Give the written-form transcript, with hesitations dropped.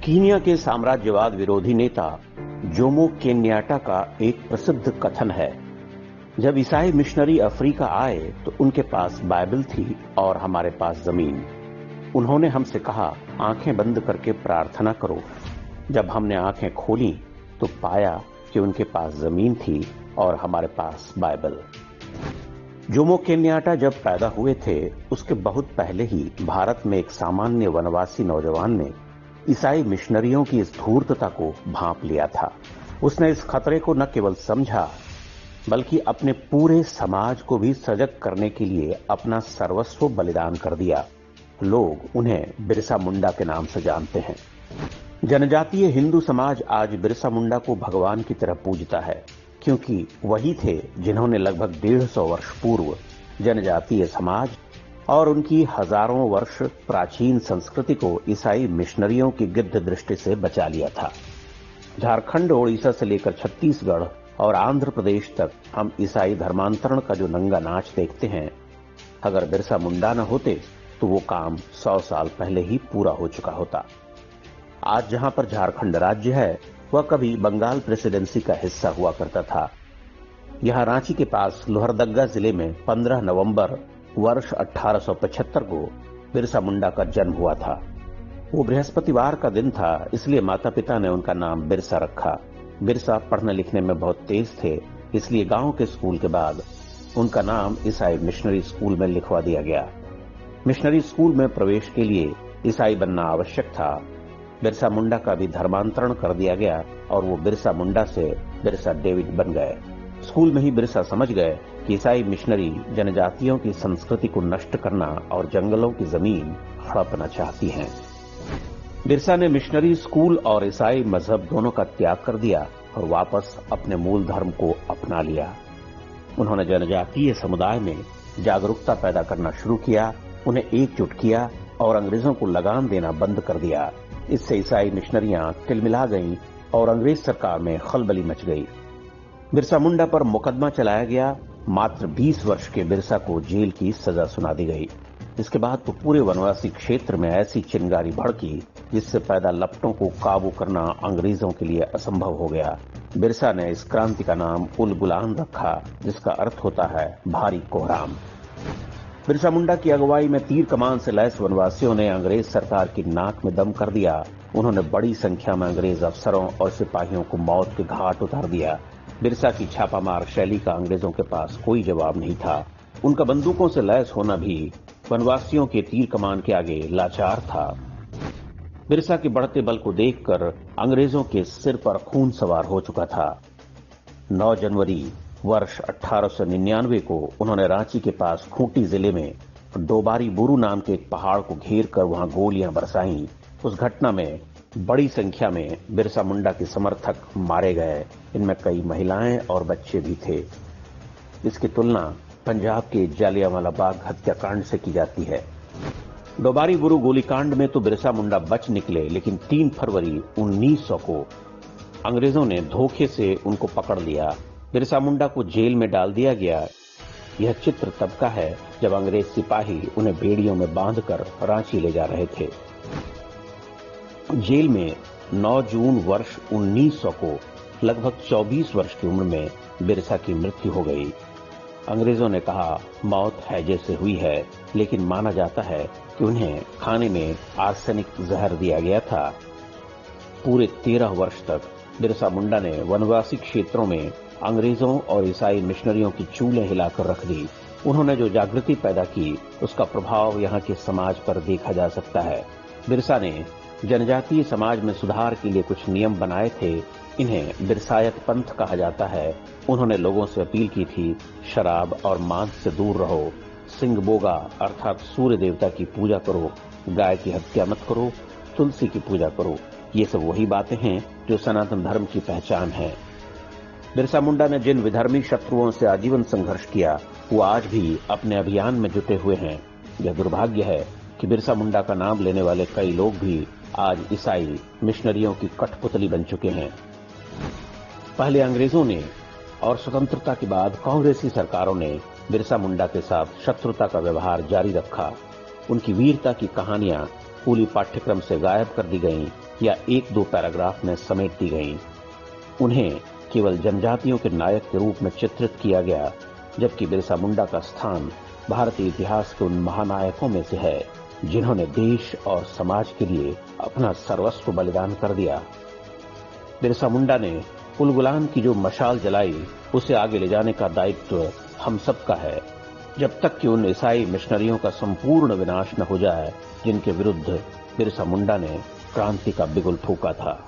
Kenya के साम्राज्यवाद विरोधी नेता जोमो केन्याटा का एक प्रसिद्ध कथन है, जब ईसाई मिशनरी अफ्रीका आए तो उनके पास बाइबल थी और हमारे पास जमीन। उन्होंने हमसे कहा, आंखें बंद करके प्रार्थना करो। जब हमने आंखें खोली तो पाया कि उनके पास जमीन थी और हमारे पास बाइबल। जोमो केन्याटा जब पैदा हुए थे उसके बहुत पहले ही भारत में एक सामान्य वनवासी नौजवान ने ईसाई मिशनरियों की इस धूर्तता को भांप लिया था। उसने इस खतरे को न केवल समझा बल्कि अपने पूरे समाज को भी सजग करने के लिए अपना सर्वस्व बलिदान कर दिया। लोग उन्हें बिरसा मुंडा के नाम से जानते हैं। जनजातीय हिंदू समाज आज बिरसा मुंडा को भगवान की तरह पूजता है, क्योंकि वही थे जिन्होंने लगभग 150 वर्ष पूर्व जनजातीय समाज और उनकी हजारों वर्ष प्राचीन संस्कृति को ईसाई मिशनरियों की गिद्ध दृष्टि से बचा लिया था। झारखंड, ओडिशा से लेकर छत्तीसगढ़ और आंध्र प्रदेश तक हम ईसाई धर्मांतरण का जो नंगा नाच देखते हैं, अगर बिरसा मुंडा न होते तो वो काम 100 साल पहले ही पूरा हो चुका होता। आज जहां पर झारखंड राज्य है, वह कभी बंगाल प्रेसिडेंसी का हिस्सा हुआ करता था। यहां रांची के पास लोहरदग्गा जिले में 15 नवंबर वर्ष 1875 को बिरसा मुंडा का जन्म हुआ था। वो बृहस्पतिवार का दिन था, इसलिए माता पिता ने उनका नाम बिरसा रखा। बिरसा पढ़ने लिखने में बहुत तेज थे, इसलिए गांव के स्कूल के बाद उनका नाम ईसाई मिशनरी स्कूल में लिखवा दिया गया। मिशनरी स्कूल में प्रवेश के लिए ईसाई बनना आवश्यक था। बिरसा मुंडा का भी धर्मांतरण कर दिया गया और वो बिरसा मुंडा से बिरसा डेविड बन गए। स्कूल में ही बिरसा समझ गए कि ईसाई मिशनरी जनजातियों की संस्कृति को नष्ट करना और जंगलों की जमीन हड़पना चाहती हैं। बिरसा ने मिशनरी स्कूल और ईसाई मजहब दोनों का त्याग कर दिया और वापस अपने मूल धर्म को अपना लिया। उन्होंने जनजातीय समुदाय में जागरूकता पैदा करना शुरू किया, उन्हें एकजुट किया और अंग्रेजों को लगाम देना बंद कर दिया। इससे ईसाई मिशनरियां तिलमिला गईं और अंग्रेज सरकार में खलबली मच गई। बिरसा मुंडा पर मुकदमा चलाया गया। मात्र 20 वर्ष के बिरसा को जेल की सजा सुना दी गई। इसके बाद तो पूरे वनवासी क्षेत्र में ऐसी चिंगारी भड़की जिससे पैदा लपटों को काबू करना अंग्रेजों के लिए असंभव हो गया। बिरसा ने इस क्रांति का नाम उल गुलान रखा, जिसका अर्थ होता है भारी कोहराम। बिरसा मुंडा की अगुवाई में तीर कमान से लैस वनवासियों ने अंग्रेज सरकार की नाक में दम कर दिया। उन्होंने बड़ी संख्या में अंग्रेज अफसरों और सिपाहियों को मौत के घाट उतार दिया। बिरसा की छापामार शैली का अंग्रेजों के पास कोई जवाब नहीं था। उनका बंदूकों से लैस होना भी वनवासियों के तीर कमान के आगे लाचार था। बिरसा के बढ़ते बल को देखकर अंग्रेजों के सिर पर खून सवार हो चुका था। 9 जनवरी वर्ष 1899 को उन्होंने रांची के पास खूंटी जिले में डोबारी बुरू नाम के एक पहाड़ को घेर कर वहां गोलियां बरसाईं। उस घटना में बड़ी संख्या में बिरसा मुंडा के समर्थक मारे गए। इनमें कई महिलाएं और बच्चे भी थे। इसकी तुलना पंजाब के जालियांवाला बाग हत्याकांड से की जाती है। डोबारी बुरू गोलीकांड में तो बिरसा मुंडा बच निकले, लेकिन 3 फरवरी 1900 को अंग्रेजों ने धोखे से उनको पकड़ लिया। बिरसा मुंडा को जेल में डाल दिया गया। यह चित्र तब का है जब अंग्रेज सिपाही उन्हें बेड़ियों में बांधकर रांची ले जा रहे थे। जेल में 9 जून वर्ष 1900 को लगभग 24 वर्ष की उम्र में बिरसा की मृत्यु हो गई। अंग्रेजों ने कहा मौत हैजे से हुई है, लेकिन माना जाता है कि उन्हें खाने में आर्सेनिक जहर दिया गया था। पूरे 13 वर्ष तक बिरसा मुंडा ने वनवासी क्षेत्रों में अंग्रेजों और ईसाई मिशनरियों की चूलें हिलाकर रख दी। उन्होंने जो जागृति पैदा की, उसका प्रभाव यहाँ के समाज पर देखा जा सकता है। बिरसा ने जनजातीय समाज में सुधार के लिए कुछ नियम बनाए थे। इन्हें बिरसायत पंथ कहा जाता है। उन्होंने लोगों से अपील की थी, शराब और मांस से दूर रहो, सिंग बोगा अर्थात सूर्य देवता की पूजा करो, गाय की हत्या मत करो, तुलसी की पूजा करो। ये सब वही बातें हैं जो सनातन धर्म की पहचान है। बिरसा मुंडा ने जिन विधर्मी शत्रुओं से आजीवन संघर्ष किया, वो आज भी अपने अभियान में जुटे हुए हैं। यह दुर्भाग्य है कि बिरसा मुंडा का नाम लेने वाले कई लोग भी आज ईसाई मिशनरियों की कठपुतली बन चुके हैं। पहले अंग्रेजों ने और स्वतंत्रता के बाद कांग्रेसी सरकारों ने बिरसा मुंडा के साथ शत्रुता का व्यवहार जारी रखा। उनकी वीरता की कहानियां स्कूली पाठ्यक्रम से गायब कर दी गईं या एक दो पैराग्राफ में समेट दी गईं। उन्हें केवल जनजातियों के नायक के रूप में चित्रित किया गया, जबकि बिरसा मुंडा का स्थान भारतीय इतिहास के उन महानायकों में से है जिन्होंने देश और समाज के लिए अपना सर्वस्व बलिदान कर दिया। बिरसा मुंडा ने उलगुलान की जो मशाल जलाई, उसे आगे ले जाने का दायित्व हम सबका है, जब तक कि उन ईसाई मिशनरियों का संपूर्ण विनाश न हो जाए जिनके विरुद्ध बिरसा मुंडा ने क्रांति का बिगुल फूंका था।